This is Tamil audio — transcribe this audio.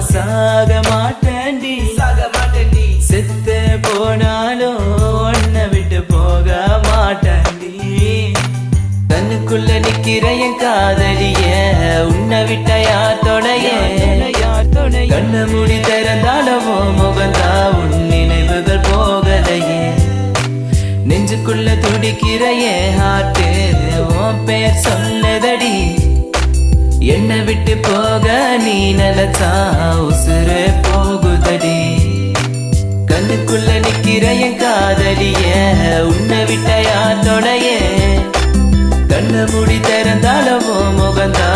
சாக மாட்டேன்டி செத்து போனாலும் உன்னை விட்டு போக மாட்டேன்டி கண்ணுக்குள்ள நிக்கிற என் காதலிய உன்னை விட்ட யார் துணைய கண்ண மூடி திறந்தாலும் முகந்தா உன் நினைவுகள் போகலையே நெஞ்சுக்குள்ள துடிக்கிற என் ஹார்ட்டு உன் பேர் சொன்னதடி என்னை விட்டு போக நீ நினைச்சா உசுறு போகுதடி கண்ணுக்குள்ள நிக்கிற என் காதலிய உன்னை விட்ட யார் துணைய கண்ண மூடி திறந்தாலும் முகந்தா